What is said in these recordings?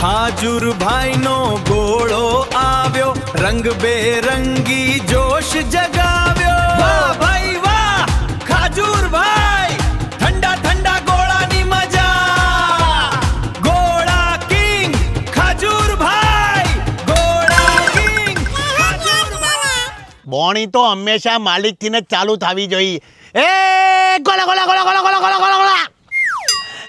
ખાજુર ભાઈનો ગોળો આવ્યો, રંગબેરંગી જોશ જગાવ્યો. વાહ ભાઈ વાહ, ખાજુર ભાઈ, ઠંડા ઠંડા ગોળાની મજા. ગોળા કિંગ ખાજુર ભાઈ, ગોળા કિંગ ખાજુર ભાઈ. બોણી તો હંમેશા માલિકથી જ ચાલુ થવી જોઈએ. એ ગોળા ગોળા ગોળા ગોળા ગોળા ગોળા ગોળા ગોળા,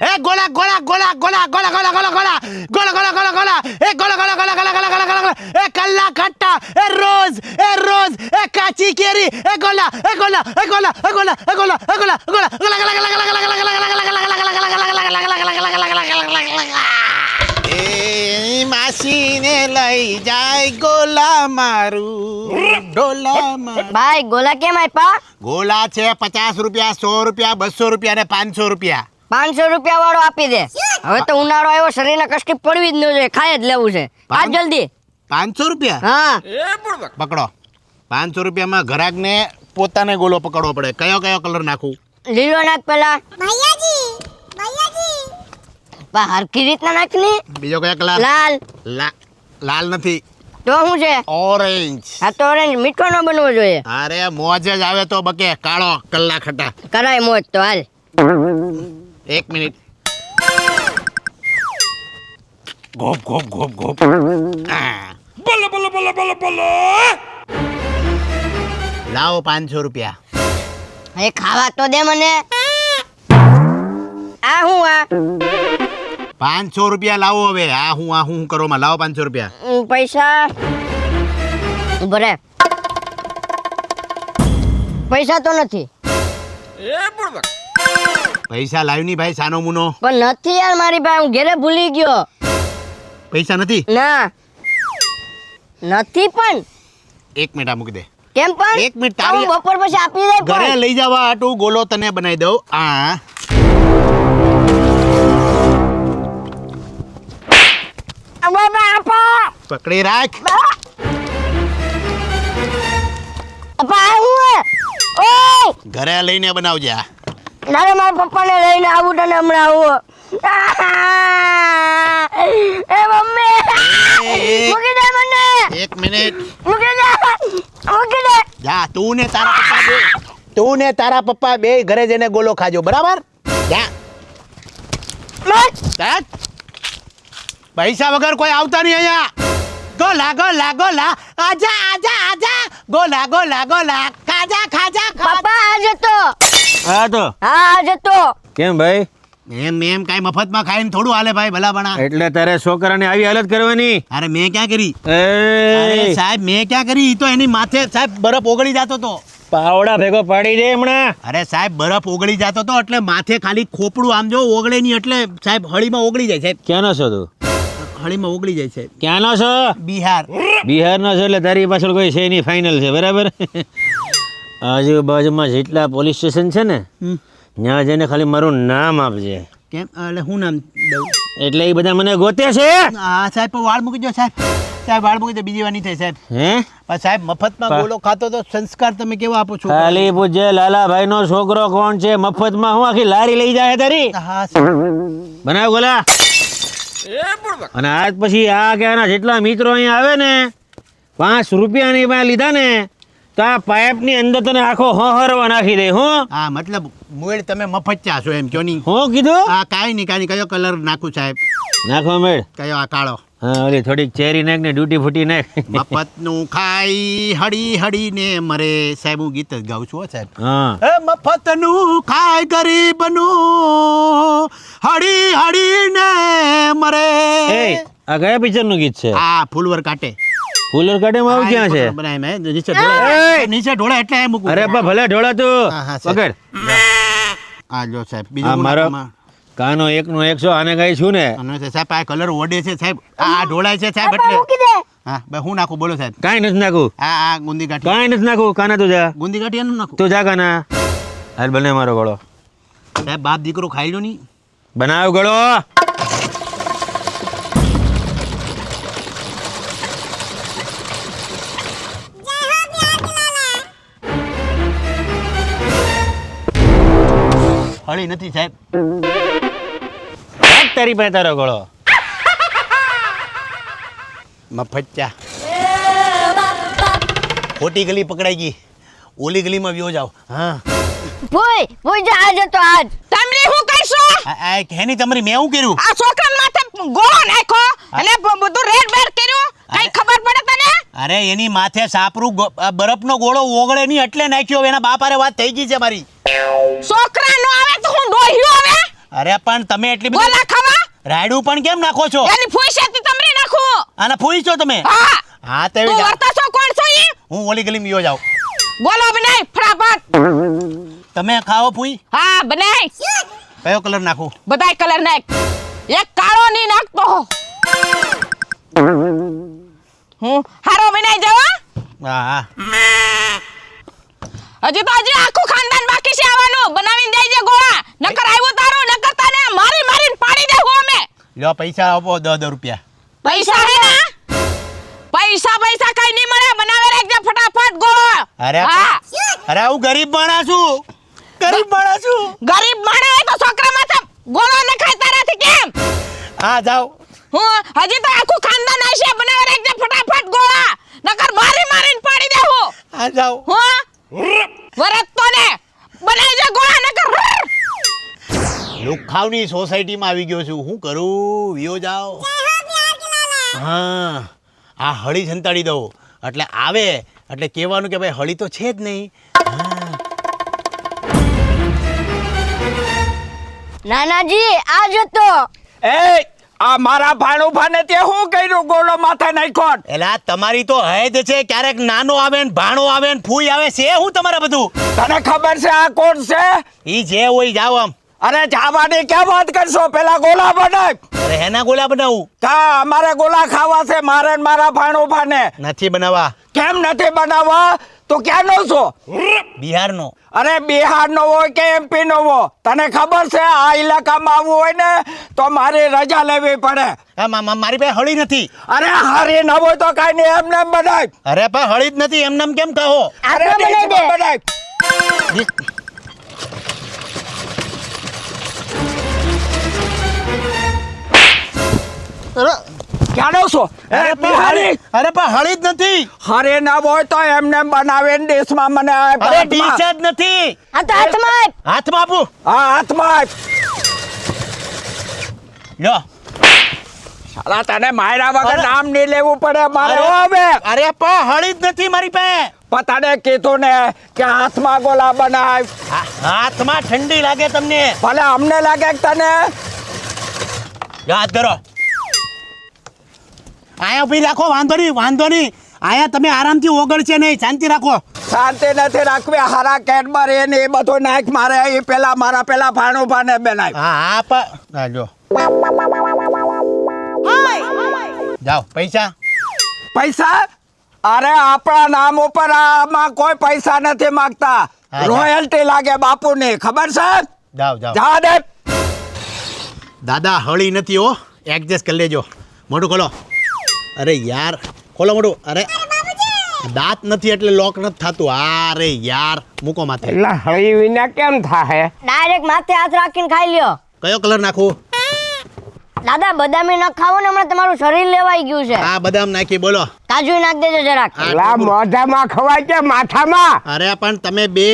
એ ગોળા ગોળા ગોળા ગોળા ગોળા ગોળા ગોળા ગોળા ગોળા ગોળા ગોળા ગોળા, એ ગોળા ગોળા ગોળા ગોળા ગોળા ગોળા ગોળા, એ કલ્લા ખટ્ટા, એ રોજ, એ કાચી કેરી, એ ગોળા, એ ગોળા, એ ગોળા, એ ગોળા, એ ગોળા, એ ગોળા, ગોળા ગોળા ગોળા ગોળા ગોળા ગોળા. એ માસીને લઈ જાય ગોલા મારું, ડોલા મારું. ભાઈ ગોલા કેમ આપ્યા? ગોલા છે 50 રૂપિયા, 100 રૂપિયા, 200 રૂપિયા અને 500 રૂપિયા. 500 રૂપિયા વાળો આપી દે. હવે તો ઉનાળો આવ્યો, શરીરને કષ્ટી પડવી જ ન જોઈએ, ખાઈ જ લેવું છે. આપ જલ્દી. 500 રૂપિયા? હા પકડો. 500 રૂપિયામાં ઘરાકને પોતાને ગોલો પકડવો પડે. કયો કયો કલર નાખું? લીલો નાખ પેલા. ભૈયાજી બા હરખી રીતના નાખ ની. બીજો કયો કલર? લાલ. લાલ નથી, તો શું છે? ઓરેન્જ. આ તો ઓરેન્જ મીઠો ન બનવો જોઈએ. અરે મોજ જ આવે તો બકે. કાળો કલ્લા ખટા. કરાય મોજ તો હાલ. 1 મિનિટ. ગોપ ગોપ ગોપ ગોપ. બોલો બોલો બોલો બોલો બોલો. લાવો 500 રૂપિયા. એ ખાવા તો દે મને. આ હું આ 500 રૂપિયા લાવો હવે. આ હું કરો માં. લાવો 500 રૂપિયા. પૈસા ભરે. પૈસા તો નથી. પૈસા લાવ્યું નહીં ભાઈ, સાનો મુનો. પણ નથી યાર મારી પાસે, હું ઘરે ભૂલી ગયો. પૈસા નથી? ના નથી. પણ 1 મિનિટ આ મૂકી દે. કેમ પણ? 1 મિનિટ હું તારી બપોર પછી આપી દે. ઘરે લઈ જવા આટું ગોલો તને બનાવી દઉં. આ બાબા આપો. પકડી રાખ. આપા હું ઓય ઘરે લઈને બનાવજે. નારે મારા પપ્પાને લઈને આવું તને હમણાં આવું. એ મમ્મી મૂકી દે મને. 1 મિનિટ. મૂકી દે. જા તું ને તારા પપ્પા બે ઘરે જઈને ગોલો ખાજો, બરાબર? જા. ચાલ. પૈસા વગર કોઈ આવતા નહીં અહીંયા. ગોલા ગોલા ગોલા, આજા આજા આજા, ગોલા ગોલા ગોલા, ખાજા ખાજા. પપ્પા આ જતો. હા તો હા આ જતો. કેમ ભાઈ? એમ કાઈ મફતમાં ખાઈને થોડું હાલે ભાઈ, ભલા બણા. એટલે તારે છોકરાને આવી હાલત કરવાની? અરે મેં ક્યાં કરી? એ અરે સાહેબ મેં ક્યાં કરી? ઈ તો એની માથે સાહેબ બરફ ઓગળી જતો તો. પાવડા ભેગો પાડી દે હમણાં. અરે સાહેબ બરફ ઓગળી જતો તો એટલે માથે ખાલી ખોપડું આમ જો ઓગળે નહીં એટલે સાહેબ હળીમાં ઓગળી જાય સાહેબ. ક્યાંનો છો તું? હળીમાં ઓગળી જાય સાહેબ. ક્યાંનો છો? બિહાર. બિહારનો છો એટલે તારી પાછળ કોઈ છે નહીં, ફાઇનલ છે, બરાબર? આજુબાજુમાં જેટલા પોલીસ સ્ટેશન છે ને ત્યાં જઈને ખાલી મારું નામ આપજે. કેમ? એટલે હું નામ દઉં? એટલે એ બધા મને ગોતે છે. હા સાહેબ પણ વાળ મૂકી દો સાહેબ. સાહેબ વાળ મૂકી દો, બીજી વાર નહીં થાય સાહેબ. હે પણ સાહેબ મફતમાં ગોલો ખાતો તો સંસ્કાર તમે કેવા આપો છો? ખાલી પૂછે લાલાભાઈ નો છોકરો કોણ છે? મફતમાં હું આખી લારી લઈ જાય તારી? હા સાહેબ. બનાવ ગોલા. અને આજ પછી આ કે આના જેટલા મિત્રો અહીંયા આવે ને 5 રૂપિયાની પાસે લીધા ને તો આ પાઇપ ની અંદર તને આખો હોહરવા નાખી દે. હું હા મતલબ મોડ તમે મફચ્યા છો એમ કયો નહીં? હું કીધું? હા કાંઈ નહીં. કયો કલર નાખું સાહેબ? નાખો મેળ. કયો? આ કાળો. હા ઓલી થોડીક ચેરી નાખ ને ડ્યુટી ફૂટી નાખ. મફતનું ખાઈ હળી હળીને મરે. સાહેબ હું ગીત જ ગાઉં છું હો સાહેબ. હા એ મફતનું ખાય ગરીબનું હળી હળીને મરે. એ આ કયા પિક્ચર નું ગીત છે? આ ફૂલવર કાટે. ફૂલર કાઢેમાં આવું ક્યાં છે? બનાય મેં નીચે ઢોળે. નીચે ઢોળે એટલે એમ મૂકું. અરે બા ભલે ઢોળા તું હા, સાહેબ. પકડ. આ જો સાહેબ આ બીજું મારો કાનો 1 નો 100 આને કઈ છું ને? સાહેબ આ કલર ઓડે છે સાહેબ. આ ઢોળાય છે સાહેબ એટલે. મૂકી દે. હા ભાઈ હું નાખું બોલો સાહેબ? કાંઈ નથી નાખું. આ ગુંદી ગાંઠી. કાંઈ નથી નાખું. કાના તું જા. ગુંદી ગાંઠી એનું નાખું તું જા કાના. હાલ બને મારો ગળો. સાહેબ બાપ દીકરો ખાઈ લો નહીં. બનાવ ગળો. હળી નથી સાહેબ. તારી પાસે તારો ગળો. મફત ચા ખોટી ગલી પકડાઈ ગઈ ઓલી ગલીમાં વ્યો જાવ હા ભૂઈ જા આજ તો આજ તમે શું કરશો આ હેની તમારી મેં શું કર્યું આ છોકરાને માથે ગોળો નાખ્યો અને બધું રેડ બેડ કર્યું કઈ ખબર પડે તને અરે એની માથે સાપરું બરફનો ગોળો ઓગળે નહીં એટલે નાખ્યો એના બાપારે વાત થઈ ગઈ છે મારી છોકરા નો આવે તો હું ડોહ્યો આવે અરે પણ તમે એટલી બધી ગોળા ખાવા રાયડું પણ કેમ નાખો છો એની ફૂઈ સાથે તમને નાખું આના ફૂઈ છો તમે હા હા તું તેવી વર્તા છો કોણ છો ઈ હું ઓલી ગલીમાં વ્યો જાવ બોલો બનાય ફટાફટ તમે ખાઓ ફૂઈ હા બનાય કયો કલર નાખું બધાય કલર નાખ એક કાળો ની નાખતો હું હારો બનાય જાવ હા હા હજી આખું ખાનદાન બાકી છે આવવાનું બનાવીને દેજે ગોળા નકર આવ્યું તારું નકર તને મારી મારીને પાડી દેવું અમે લ્યો પૈસા આપો 10 રૂપિયા પૈસા હે ના પૈસા કઈ નહીં મળે બનાવે રાખજે ફટાફટ ગોળો અરે હા અરે હું ગરીબ માણસ છું ગરીબ માણસ છું ગરીબ માણસ હોય તો છોકરા માથે ગોળો ન ખાય તારાથી કેમ હા જાઓ હું હજી તો આખું ખાનદાન આવશે બનાવે રાખજે ફટાફટ ગોળા નકર મારી મારીને પાડી દેવું હા જાઓ હું વરત તો ને બનાવી જે ગોળા નકર લુખાવની સોસાયટીમાં આવી ગયો છું શું કરું વિયો જાઓ હા આ હળી સંતાડી દઉં એટલે આવે એટલે કહેવાનું કે ભાઈ હળી તો છે જ નહીં નાનાજી આજ તો એ આ મારા ભાણુભાને તે શું કર્યું ગોળો માથે નાખ્યો એલા તમારી તો હૈદ છે ક્યારેક નાનો આવે ને ભાણો આવે ને ફૂઈ આવે છે હું તમારે બધું તને ખબર છે આ કોણ છે ઈ જે હોય જાઓ આમ અરે જાવાની ક્યાં વાત કરશો પેલા ગોળા બનાવ અરે હેના ગોલા બનાવું કા અમારે ગોળા ખાવા છે મારે ને મારા ભાણુભાને નથી બનાવવા કેમ નથી બનાવવા તો ક્યાંનો છો બિહારનો અરે બિહારનો હોય કે એમપી નો હોય તને ખબર છે આ ઇલાકામાં આવવું હોય ને તો મારી રજા લેવી પડે મારી પાસે હળી નથી અરે હારી ન હોય તો કઈ નહીં એમને એમ બનાવ અરે પણ હળી જ નથી એમને કેમ કહો અરે બનાવી દે. બનાવ ક્યાંનો છો અરે પણ બિહારી અરે પણ હળી જ નથી હારે ના હોય તો એમને બનાવીને ડીશમાં મને આપ અરે ડીશ જ નથી આ તો હાથમાં આપ. હાથમાં આપું હા હાથમાં આપ. લ્યો શાલા તને માર્યા વગર અરે. નામ નહીં લેવું પડે મારે અરે. હવે અરે પણ હળી જ નથી મારી પાસે પતાને કીધું ને કે હાથમાં ગોલા બનાવ હાથમાં ઠંડી લાગે તમને ભલે અમને લાગે કે તને યાદ કરો આયા ઉભી રાખો વાંધો નહીં આયા તમે આરામથી ઓગળશે નહીં શાંતિ રાખો શાંતિ નથી રાખવી હારા કેડબરી ને એ બધું નાખ મારે એ પેલા મારા પેલા ભાણુભાને બનાવ હા જો જાઓ પૈસા પૈસા અરે આપણા નામ ઉપર આમાં કોઈ પૈસા નથી માંગતા હા. રોયલ્ટી લાગે બાપુની ખબર છે જાઓ જા દે દાદા હળી નથી હો એડજસ્ટ કરી લેજો મોઢું ખોલો અરે યાર ખોલો મોઢું અરે દાંત નથી એટલે લોક નથી થતું અરે યાર મૂકો માથે એટલે હળી વિના કેમ થાય ડાયરેક્ટ માથે હાથ રાખીને ખાઈ લ્યો કયો કલર નાખું દાદા બદામી ન ખાવો ને હમણાં તમારું શરીર લેવાઈ ગયું છે આ બદામ નાખી બોલો કાજુ નાખ દેજો જરાક આ ટોપરું. મોઢામાં ખવાય કે માથામાં અરે પણ તમે બે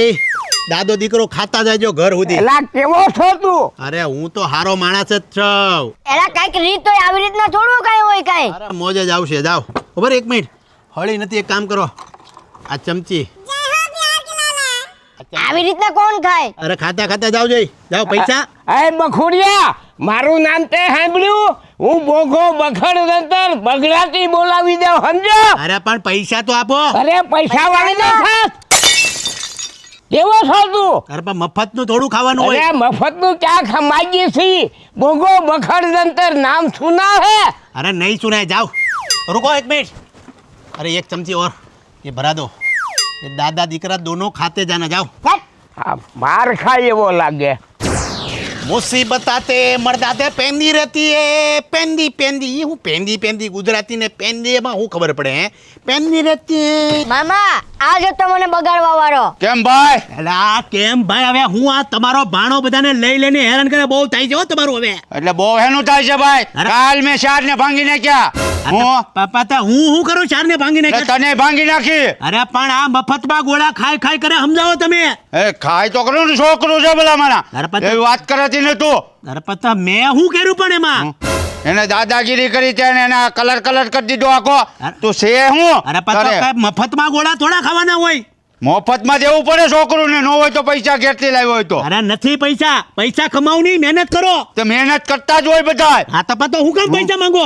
દાદો દીકરો ખાતા જાજો ઘર સુધી એલા કેવો છો તું અરે હું તો હારો માણસ જ છું એલા કઈક રીત હોય આવી રીતના થોડું કઈ હોય કઈ અરે મોજ જ આવશે જાઓ ખબર એક મિનિટ હળી નથી એક કામ કરો આ ચમચી આવી રીતના કોણ ખાય અરે ખાતા જાઓ જઈ જાઓ પૈસા એ બખુડિયા મારું નામ તે સાંભળ્યું હું બોઘો બખડ રતર બગડાટી બોલાવી દઉં સમજો અરે પણ પૈસા તો આપો અરે પૈસા વાળી ના થાત કેવો છો તું અરે પણ મફત નું થોડું ખાવાનું હોય અરે મફત નું ક્યાં ખમાગી છી બોઘો બખડ રતર નામ સુના હે अरे नहीं सुना है जाओ रुको एक मिनट अरे एक चमची और ये भरा दो ये दादा दीकरा दोनों खाते जाना जाओ આ માર ખાય એવો લાગે मुसीबत आते मर्दाते पेंदी रहती है पेंदी ये हूँ पेंदी गुजराती ने पेंदी में हूँ खबर पड़े हैं पेंदी रहती है મામા આજ તો મને બગાડવા વાળો કેમ ભાઈ એલા કેમ ભાઈ હવે હું આ તમારો ભાણો બધાને લઈ લઈને હેરાન કરે બહુ થાય છે હો તમારું હવે એટલે બહુ હેનું થાય છે ભાઈ અરે. કાલ મેં શાર ને ભાંગીને ક્યાં હું પાપા તા હું કરું ચારને ભાંગી એટલે નાખ્યા તને ભાંગી નાખી અરે પણ આ મફતમાં ગોળા ખાઈ કરે સમજાવો તમે એ ખાય તો કરું ને છોકરું છે ભલા મારા અરે પણ એવી વાત કરાતી ને તું અરે પતા મેં શું કર્યું પણ એમાં એને દાદાગીરી કરી છે ને એના કલર કરી દીધો આખો અરે. તું છે હું અરે પતા તારે કાંઈ મફતમાં ગોળા થોડા ખાવાના હોય મફતમાં દેવું પડે છોકરું ને ન હોય તો પૈસા કેટલી લાવ્યો હોય તો અરે નથી પૈસા કમાવ નહીં મહેનત કરો તો મહેનત કરતા જ હોય બધા હા તો પતો હું કેમ પૈસા માંગો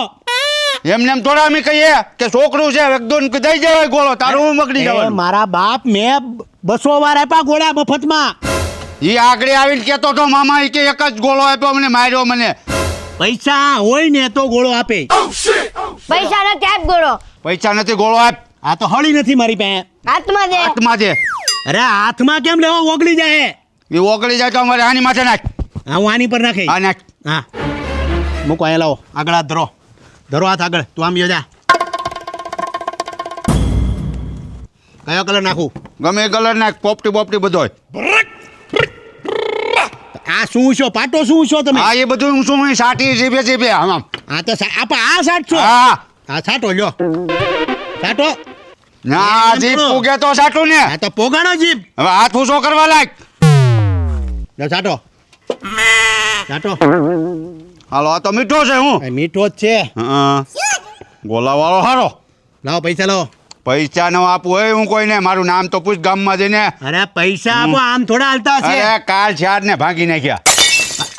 એમને એમ થોડા અમે કહીએ કે છોકરું છે એકદમ દઈ જવાય ગોળો તારું હું મગડી એ જવાનું મારા બાપ મેં 200 વાર આપ્યા ગોળા મફતમાં ઈ આગળ આવીને કેતો તો મામા ઈ કે એક જ ગોળો આપ્યો મને માર્યો મને પૈસા હોય ને તો ગોળો આપે પૈસા નથી આપ ગોળો પૈસા નથી ગોળો આપ આ તો હળી નથી મારી પાસે હાથમાં દે હાથમાં દે અરે હાથમાં કેમ લેવો ઓગળી જાય એ ઓગળી જાય તો અમારે આની માથે નાખ હા હું આની પર નાખી આ નાખ હા મૂકો અહીંયા લાવો આગળ હાથ ધરો હાથ આગળ તું આમ યોજા કયો કલર નાખું ગમે એ કલર નાખ પોપટી બોપટી બધો આ શું છો પાટો શું છો તમે હા એ બધું હું શું અહીં સાટી જીભે આમ આ તો આ સાટ છો હા આ સાટો લ્યો સાટો ના જીભ પૂગે તો સાટું ને આ તો પોગાણો જીભ હવે હાથ ઊંચો કરવા લાગ લો સાટો હાલો આ તો મીઠો છે હું આ મીઠો જ છે ગોલા વાળો હારો લાવો પૈસા લાવો પૈસા ન આપવું હોય હું કોઈને મારું નામ તો પૂછ ગામમાં જઈને અરે પૈસા આપો આમ થોડા હાલતા છે અરે કાલ ચાર ને ભાગી નાખ્યા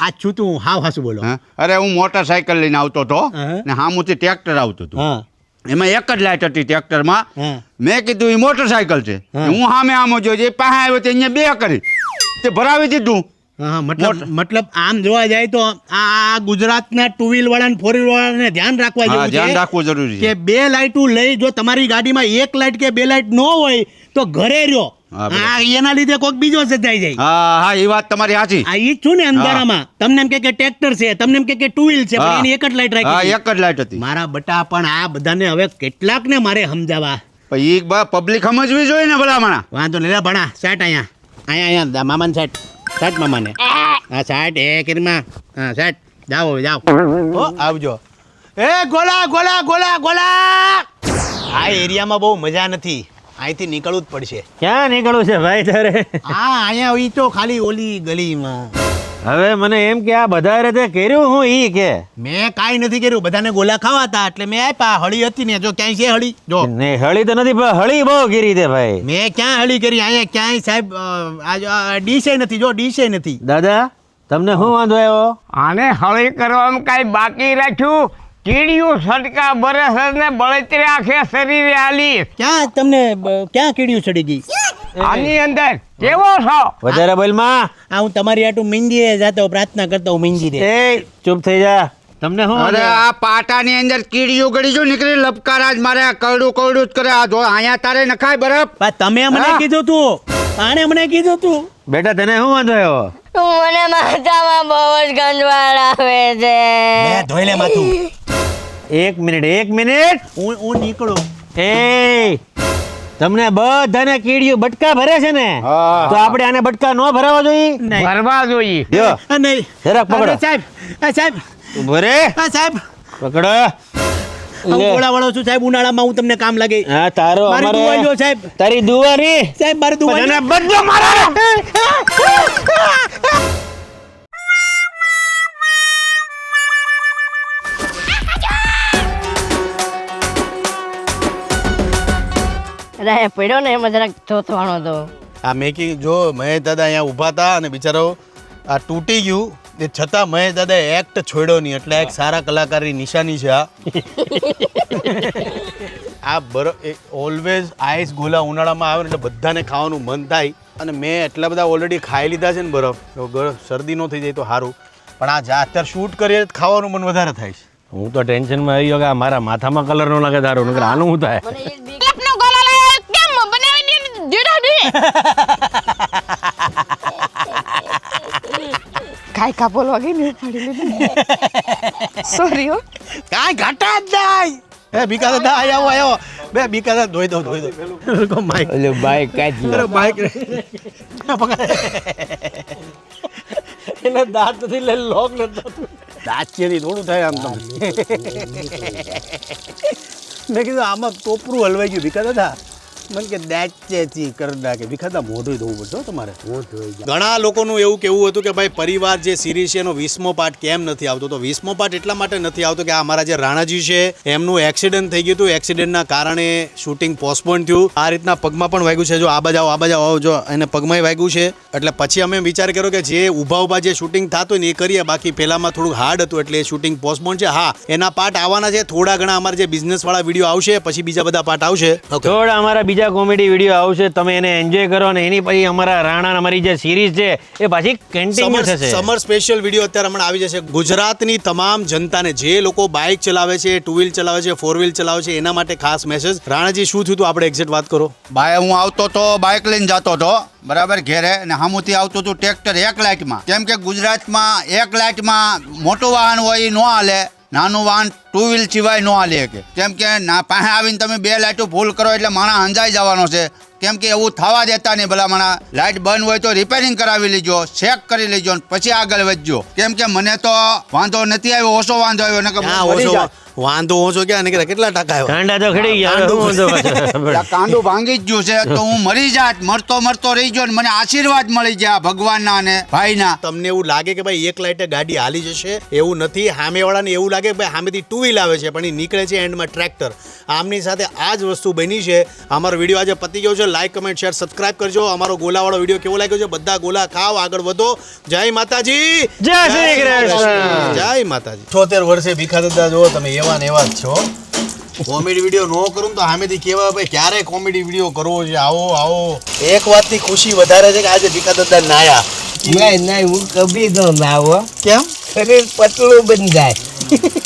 આ છું તું હાવ હાસુ બોલો હા? અરે હું મોટરસાયકલ લઈને આવતો હતો હા. ને સામુથી ટ્રેક્ટર આવતું હતું હા એમાં એક જ લાઈટ હતી ટ્રેક્ટરમાં હા. મેં કીધું એ મોટરસાયકલ છે હા. હું સામે આમ જોઈ જે પાસે આવ્યો તે અહીંયા બે કરી તે ભરાવી દીધું હા મતલબ આમ જોવા જાય તો આ ગુજરાતના ટુ વ્હીલ વાળા ને ફોર વ્હીલ વાળાને ધ્યાન રાખવા હા, જેવું ધ્યાન છે રાખવું જરૂરી છે કે બે લાઈટું લઈ જો તમારી ગાડીમાં એક લાઈટ કે બે લાઈટ ન હોય તો ઘરે રહ્યો હા, બરાબર. આ એના લીધે કોઈક બીજો સજાઈ જાય હા હા એ વાત તમારી સાચી આ ઈ જ છું ને અંધારામાં તમને એમ કે ટ્રેક્ટર છે તમને એમ કે ટુ વ્હીલ છે પણ હા. એની એક જ લાઈટ હા રાખી એક જ લાઈટ હતી મારા બટા પણ આ બધાને હવે કેટલાકને મારે સમજાવવા પણ એ પબ્લિક સમજવી જોઈએ ને ભલામણા વાંધો નહીં લે ભણા સાટ અહીંયા મામાને સાટ મામાને હા સાટ એ કરીમાં હા સાટ જાઓ હવે જાઓ ઓ આવજો એ ગોલા આ એરિયામાં બહુ મજા નથી અહીંથી નીકળવું જ પડશે ક્યાં નીકળવું છે ભાઈ તારે હા અહીંયા ઈ તો ખાલી ઓલી ગલીમાં હવે મને એમ કે આ બધા રીતે કર્યું હું ઈ કે મેં કાંઈ નથી કર્યું બધાને ગોલા ખાવાતા એટલે મેં આપ્યા હળી હતી ને જો ક્યાંય છે હળી જો ને હળી તો નથી પણ હળી બહુ ગીરી તે ભાઈ મેં ક્યાં હળી કરી અહીંયા ક્યાંય સાહેબ આ ડીશે નથી જો ડીશે નથી દાદા તમને શું વાંધો આવ્યો આને હળી કરવામાં કાંઈ બાકી રાખ્યું કીડિયું સટકા બરસ ને બળતરી આખે શરીરે આલી ક્યાં તમને ક્યાં કીડ્યું ચડી ગઈ આની અંદર કેવો છો વધારે બોલમાં આ હું તમારી આટું મંદિરે જાતો પ્રાર્થના કરતો હું મંદિરે એ ચૂપ થઈ જા તમને શું અરે વાંધો? આ પાટાની અંદર કીડીઓ ગળી જો નીકળી લપકારા જ મારે કડું જ કરે આ જો અહીંયા તારે નખાય બરફ પણ તમે મને હા. કીધું તું આને મને કીધું તું બેટા તને શું વાંધો આવ્યો મને માથામાં બહુ જ ગંદવાડ આવે છે લે ધોઈ લે માથું એક મિનિટ હું નીકળું એ તમને બધાને કીડીયું બટકા ભરે છે ને હા. તો આપણે આને બટકા ન ભરાવા જોઈએ નહીં ભરવા જોઈએ જો આ નહીં જરાક પકડો. અરે સાહેબ ઉભો રે સાહેબ પકડો હું લે. ગોળા વાળો છું સાહેબ ઉનાળામાં હું તમને કામ લાગે હા તારો મારી અમારે દુઆ લ્યો, સાહેબ. તારી દુઆ ની સાહેબ મારી દુઆ બધાને લ્યો. બધો મારો અરે પડ્યો ને એમાં જરાક ચોથવાનો તો આ મેકી જો મહેશ દાદા અહીંયા ઊભા હતા અને બિચારો આ તૂટી ગયું એ છતાં મહેશ દાદા એક્ટ છોડ્યો નહીં એટલે એક સારા કલાકારની નિશાની છે આ ઓલવેઝ આઈસ ગોલા ઉનાળામાં આવે ને એટલે બધાને ખાવાનું મન થાય અને મેં એટલા બધા ઓલરેડી ખાઈ લીધા છે ને બરફ તો શરદી ન થઈ જાય તો સારું પણ આ અત્યારે શૂટ કરીએ તો ખાવાનું મન વધારે થાય છે હું તો ટેન્શનમાં આવી ગયો કે આ મારા માથામાં કલર નો લાગે તારું નકર આનું શું થાય મને એ જ બીક કલપનો ગોળો લાવ્યો કેમ બનાવીને દીધો દી કાઈ કા બોલવા ગઈ ને સોરી હો કાંઈ ઘાટા જ જાય એ બીકા દાદા આવો બે બીકા દાદા ધોઈ દો માઇક ઓલો બાઈક કાઢી અરે બાઈક ને દાંત નથી એટલે લોક નથી દાંતચેરી થોડું થાય આમ તમે મેં કીધું આમાં ટોપરું હલવાઈ ગયું ભીખા દાદા મને કે દાંતચેથી કરી નાખે ભીખા દાદા મોઢું ધોવું પડશે હો તમારે ઘણા લોકોનું એવું કેવું હતું કે ભાઈ પરિવાર જે સિરીઝ છે એનો 20મો પાર્ટ કેમ નથી આવતો તો 20મો પાર્ટ એટલા માટે નથી આવતો કે આ અમારા જે રાણાજી છે એમનું એક્સિડન્ટ થઈ ગયું હતું એક્સિડન્ટના કારણે શૂટિંગ પોસ્ટપોન થયું આ રીતના પગમાં પણ વાગ્યું છે જો આ બાજુ આવો જો એને પગમાંય વાગ્યું છે એટલે પછી અમે વિચાર કર્યો કે જે ઊભા જે શૂટિંગ થતું ને એ કરીએ બાકી પહેલામાં થોડુંક હાર્ડ હતું એટલે એ શૂટિંગ પોસ્ટપોન છે હા એના પાર્ટ આવવાના છે થોડા ઘણા અમારા જે બિઝનેસવાળા વિડીયો આવશે પછી બીજા બધા પાર્ટ આવશે થોડા અમારા બીજા કોમેડી વિડીયો આવશે તમે એને એન્જોય કરો ને એની પછી અમારા રાણા અમારી જે સિરીઝ છે એ પાછી કન્ટિન્યુ થશે સમર સ્પેશિયલ વિડીયો અત્યારે હમણાં આવી જશે ગુજરાતની તમામ જનતાને જે લોકો બાઇક ચલાવે છે ટુ વ્હીલ ચલાવે છે ફોર વ્હીલ ચલાવે છે એના માટે ખાસ મેસેજ રાણાજી શું થયું હતું આપણે એક્ઝેક્ટ વાત કરો ભાઈ હું આવતો તો બાઇક લઈને જતો હતો બરાબર ઘેરે ને સામેથી આવતું હતું ટ્રેક્ટર એક લાઇટમાં કેમ કે ગુજરાતમાં એક લાઇટમાં મોટું વાહન હોય એ ન હાલે નાનું વાહન ટુ વ્હીલ સિવાય ન હાલે કે કેમ કે પાસે આવીને તમે 2 લાઇટો ફૂલ કરો એટલે માણસ અંજાઈ જવાનો છે કેમ કે એવું થવા દેતા નહીં ભલા માણસ લાઇટ બંધ હોય તો રિપેરિંગ કરાવી લેજો ચેક કરી લેજો પછી આગળ વધજો કેમ કે મને તો વાંધો નથી આવ્યો ઓછો વાંધો આવ્યો ને વાંધો ઓછો ક્યાં નીકળે કેટલા ટકા આવ્યો કાંડા તો ખડી ગયા કાંડું ભાંગી જ ગયું છે તો હું મરી જાત મરતો રહી ગયો ને મને આશીર્વાદ મળી ગયા ભગવાનના અને ભાઈના તમને એવું લાગે કે ભાઈ એક લાઇટે ગાડી હાલી જશે એવું નથી સામેવાળાને એવું લાગે કે ભાઈ સામેથી ટુ વ્હીલ આવે છે પણ એ નીકળે છે એન્ડમાં ટ્રેક્ટર આમની સાથે આ જ વસ્તુ બની છે અમારો વિડીયો આજે પતી ગયો છે લાઈક કમેન્ટ શેર સબસ્ક્રાઇબ કરજો અમારો ગોલાવાળો વિડીયો કેવો લાગ્યો છે બધા ગોલા ખાઓ આગળ વધો જય માતાજી જય શ્રી કૃષ્ણ જય માતાજી 76 વર્ષે ભીખા દાદા જો તમે એવા ને એવા જ છો કોમેડી વિડીયો નો કરું તો સામેથી કેવા ભાઈ ક્યારે કોમેડી વિડીયો કરવો છે આવો એક વાતની ખુશી વધારે છે કે આજે ભીખા દાદા નાયા નહીં હું કભી તો ના આવો કેમ શરીર પતલું બંધાય